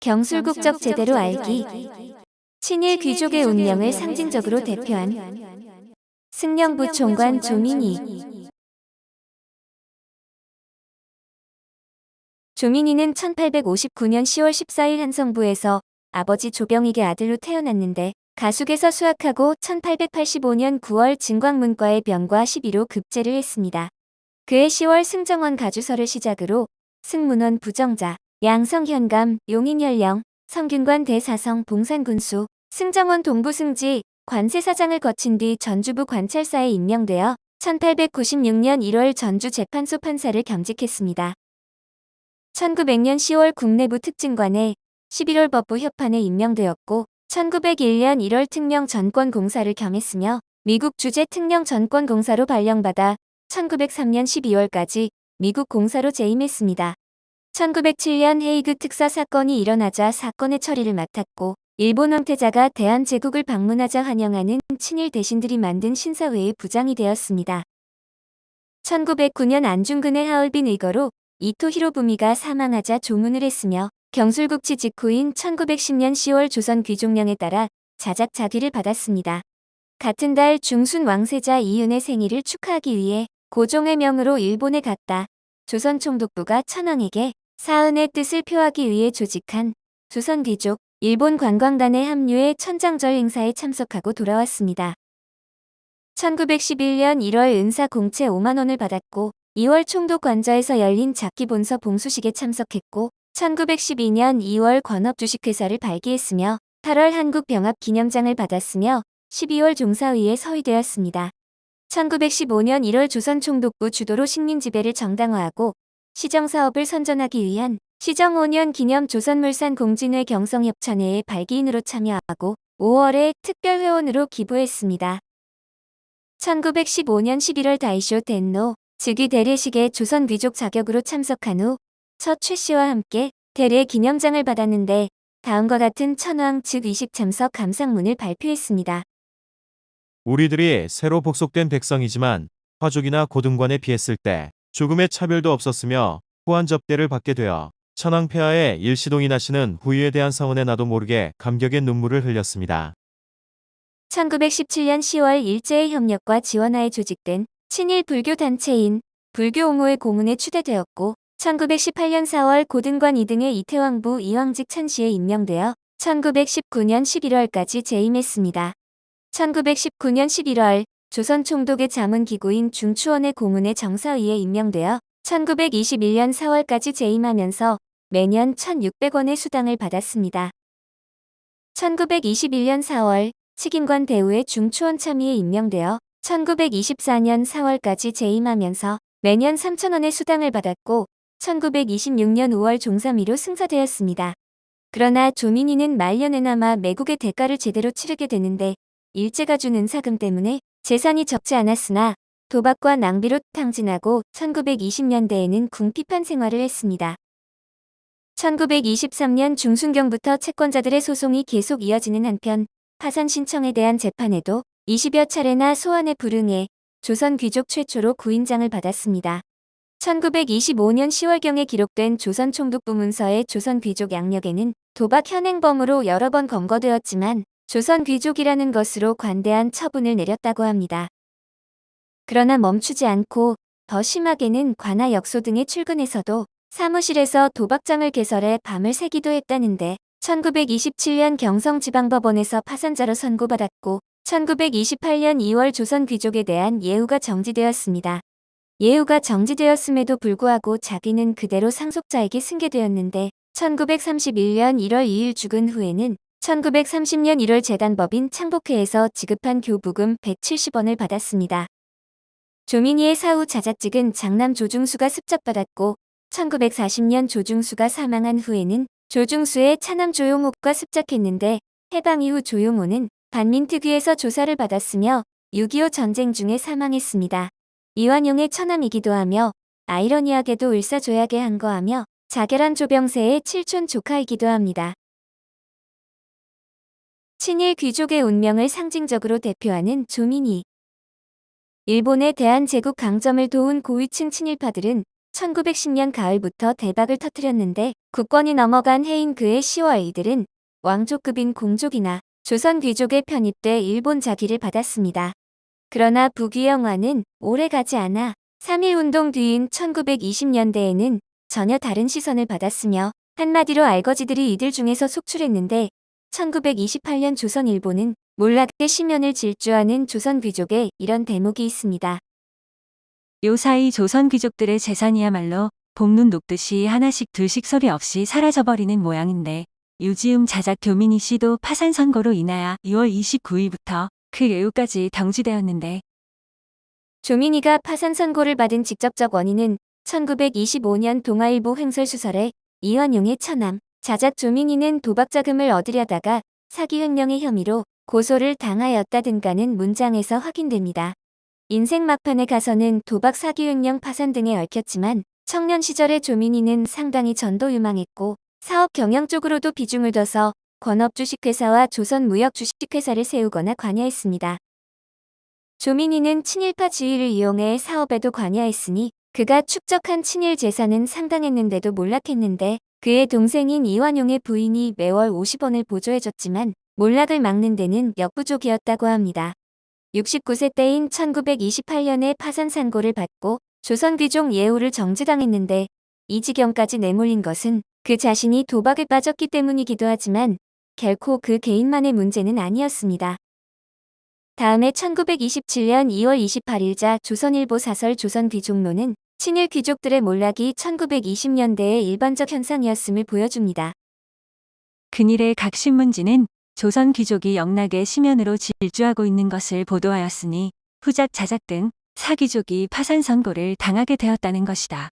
경술국적 제대로 알기. 친일 귀족의 운명을 상징적으로 대표한 승령부 총관 조민희. 조민희는 1859년 10월 14일 한성부에서 아버지 조병익의 아들로 태어났는데 가숙에서 수학하고 1885년 9월 진광문과에 병과 12로 급제를 했습니다. 그해 10월 승정원 가주서를 시작으로 승문원 부정자, 양성현감, 용인현령, 성균관 대사성 봉산군수, 승정원 동부승지, 관세사장을 거친 뒤 전주부 관찰사에 임명되어 1896년 1월 전주재판소 판사를 겸직했습니다. 1900년 10월 국내부 특징관에 11월 법부 협판에 임명되었고 1901년 1월 특령 전권공사를 겸했으며 미국 주재 특령 전권공사로 발령받아 1903년 12월까지 미국 공사로 재임했습니다. 1907년 헤이그 특사 사건이 일어나자 사건의 처리를 맡았고 일본 황태자가 대한제국을 방문하자 환영하는 친일 대신들이 만든 신사회의 부장이 되었습니다. 1909년 안중근의 하얼빈 의거로 이토 히로부미가 사망하자 조문을 했으며 경술국치 직후인 1910년 10월 조선 귀족령에 따라 자작자귀를 받았습니다. 같은 달 중순 왕세자 이윤의 생일을 축하하기 위해 고종의 명으로 일본에 갔다 조선 총독부가 천황에게 사은의 뜻을 표하기 위해 조직한 조선 귀족 일본 관광단에 합류해 천장절 행사에 참석하고 돌아왔습니다. 1911년 1월 은사 공채 5만 원을 받았고 2월 총독 관저에서 열린 작기본서 봉수식에 참석했고 1912년 2월 권업 주식회사를 발기했으며 8월 한국병합 기념장을 받았으며 12월 종사위에 서위되었습니다. 1915년 1월 조선 총독부 주도로 식민지배를 정당화하고 시정사업을 선전하기 위한 시정 5년 기념 조선물산 공진회 경성협찬회의 발기인으로 참여하고 5월에 특별회원으로 기부했습니다. 1915년 11월 다이쇼 텐노 즉위 대례식에 조선 귀족 자격으로 참석한 후 첫 최씨와 함께 대례 기념장을 받았는데 다음과 같은 천황 측 의식 참석 감상문을 발표했습니다. 우리들이 새로 복속된 백성이지만 화족이나 고등관에 비했을 때 조금의 차별도 없었으며 후한 접대를 받게 되어 천황 폐하의 일시동이 나시는 후유에 대한 성원에 나도 모르게 감격의 눈물을 흘렸습니다. 1917년 10월 일제의 협력과 지원하에 조직된 친일 불교 단체인 불교옹호회 고문에 추대되었고 1918년 4월 고등관 2등의 이태왕부 이황직 찬시에 임명되어 1919년 11월까지 재임했습니다. 1919년 11월 조선 총독의 자문기구인 중추원의 고문의 정사위에 임명되어 1921년 4월까지 재임하면서 매년 1,600원의 수당을 받았습니다. 1921년 4월 식인관 대우의 중추원 참의에 임명되어 1924년 4월까지 재임하면서 매년 3,000원의 수당을 받았고 1926년 5월 종사미로 승사되었습니다. 그러나 조민희는 말년에나마 매국의 대가를 제대로 치르게 되는데 일제가 준 은사금 때문에 재산이 적지 않았으나 도박과 낭비로 탕진하고 1920년대에는 궁핍한 생활을 했습니다. 1923년 중순경부터 채권자들의 소송이 계속 이어지는 한편 파산 신청에 대한 재판에도 20여 차례나 소환에 불응해 조선 귀족 최초로 구인장을 받았습니다. 1925년 10월경에 기록된 조선 총독부 문서의 조선 귀족 양력에는 도박 현행범으로 여러 번 검거되었지만 조선 귀족이라는 것으로 관대한 처분을 내렸다고 합니다. 그러나 멈추지 않고 더 심하게는 관아 역소 등에 출근해서도 사무실에서 도박장을 개설해 밤을 새기도 했다는데 1927년 경성지방법원에서 파산자로 선고받았고 1928년 2월 조선 귀족에 대한 예우가 정지되었습니다. 예우가 정지되었음에도 불구하고 자기는 그대로 상속자에게 승계되었는데 1931년 1월 2일 죽은 후에는 1930년 1월 재단법인 창복회에서 지급한 교부금 170원을 받았습니다. 조민희의 사후 자작직은 장남 조중수가 습작받았고 1940년 조중수가 사망한 후에는 조중수의 차남 조용옥과 습작했는데 해방 이후 조용호는 반민특위에서 조사를 받았으며 6.25 전쟁 중에 사망했습니다. 이완용의 처남이기도 하며 아이러니하게도 을사조약에 항거하며 자결한 조병세의 칠촌 조카이기도 합니다. 친일 귀족의 운명을 상징적으로 대표하는 조민희. 일본의 대한제국 강점을 도운 고위층 친일파들은 1910년 가을부터 대박을 터뜨렸는데 국권이 넘어간 해인 그해 10월 이들은 왕족급인 공족이나 조선 귀족에 편입돼 일본 자기를 받았습니다. 그러나 부귀영화는 오래가지 않아 3.1운동 뒤인 1920년대에는 전혀 다른 시선을 받았으며 한마디로 알거지들이 이들 중에서 속출했는데 1928년 조선일보는 몰락의 심연을 질주하는 조선 귀족의 이런 대목이 있습니다. 요사이 조선 귀족들의 재산이야말로 봄눈 녹듯이 하나씩 둘씩 소리 없이 사라져버리는 모양인데 유지움 자작 교민이 씨도 파산 선고로 인하여 2월 29일부터 그 예우까지 정지되었는데 조민희가 파산 선고를 받은 직접적 원인은 1925년 동아일보 횡설수설에 이완용의 처남, 자작 조민희는 도박 자금을 얻으려다가 사기 횡령의 혐의로 고소를 당하였다든가는 문장에서 확인됩니다. 인생 막판에 가서는 도박 사기 횡령 파산 등에 얽혔지만 청년 시절의 조민희는 상당히 전도유망했고 사업 경영 쪽으로도 비중을 둬서 권업주식회사와 조선무역주식회사를 세우거나 관여했습니다. 조민희는 친일파 지위를 이용해 사업에도 관여했으니 그가 축적한 친일 재산은 상당했는데도 몰락했는데 그의 동생인 이완용의 부인이 매월 50원을 보조해줬지만 몰락을 막는 데는 역부족이었다고 합니다. 69세 때인 1928년에 파산 선고를 받고 조선 귀족 예우를 정지당했는데 이 지경까지 내몰린 것은 그 자신이 도박에 빠졌기 때문이기도 하지만 결코 그 개인만의 문제는 아니었습니다. 다음해 1927년 2월 28일자 조선일보 사설 조선귀족론은 친일 귀족들의 몰락이 1920년대의 일반적 현상이었음을 보여줍니다. 근일의 각 신문지는 조선 귀족이 영락의 심연으로 질주하고 있는 것을 보도하였으니 후작 자작 등 사귀족이 파산 선고를 당하게 되었다는 것이다.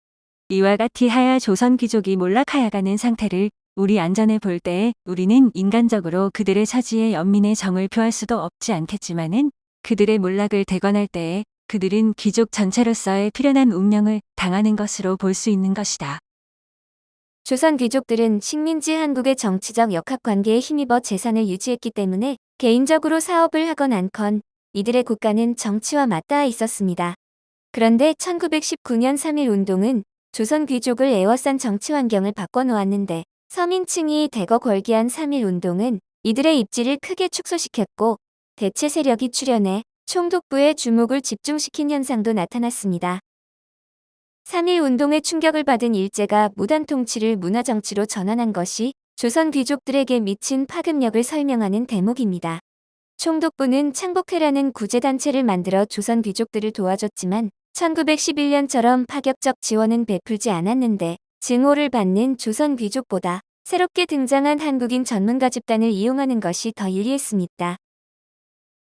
이와 같이 하야 조선 귀족이 몰락하여가는 상태를 우리 안전에 볼 때에 우리는 인간적으로 그들의 처지에 연민의 정을 표할 수도 없지 않겠지만은 그들의 몰락을 대관할 때에 그들은 귀족 전체로서의 필연한 운명을 당하는 것으로 볼 수 있는 것이다. 조선 귀족들은 식민지 한국의 정치적 역학관계에 힘입어 재산을 유지했기 때문에 개인적으로 사업을 하건 않건 이들의 국가는 정치와 맞닿아 있었습니다. 그런데 1919년 3.1운동은 조선 귀족을 에워싼 정치 환경을 바꿔놓았는데 서민층이 대거 걸기한 3.1운동은 이들의 입지를 크게 축소시켰고 대체 세력이 출현해 총독부의 주목을 집중시킨 현상도 나타났습니다. 3.1운동의 충격을 받은 일제가 무단 통치를 문화정치로 전환한 것이 조선 귀족들에게 미친 파급력을 설명하는 대목입니다. 총독부는 창복회라는 구제단체를 만들어 조선 귀족들을 도와줬지만 1911년처럼 파격적 지원은 베풀지 않았는데 증오를 받는 조선 귀족보다 새롭게 등장한 한국인 전문가 집단을 이용하는 것이 더 유리했습니다.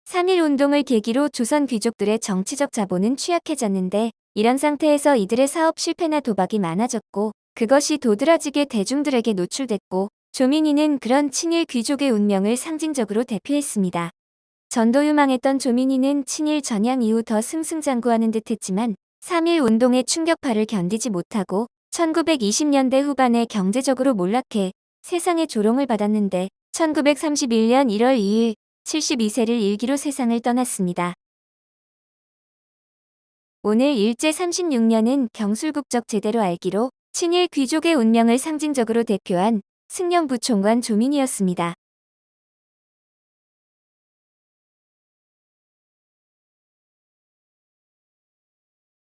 3.1운동을 계기로 조선 귀족들의 정치적 자본은 취약해졌는데 이런 상태에서 이들의 사업 실패나 도박이 많아졌고 그것이 도드라지게 대중들에게 노출됐고 조민희는 그런 친일 귀족의 운명을 상징적으로 대표했습니다. 전도유망했던 조민희는 친일 전향 이후 더 승승장구하는 듯 했지만 3.1운동의 충격파를 견디지 못하고 1920년대 후반에 경제적으로 몰락해 세상의 조롱을 받았는데 1931년 1월 2일 72세를 일기로 세상을 떠났습니다. 오늘 일제 36년은 경술국적 제대로 알기로 친일 귀족의 운명을 상징적으로 대표한 승려부총관 조민희였습니다.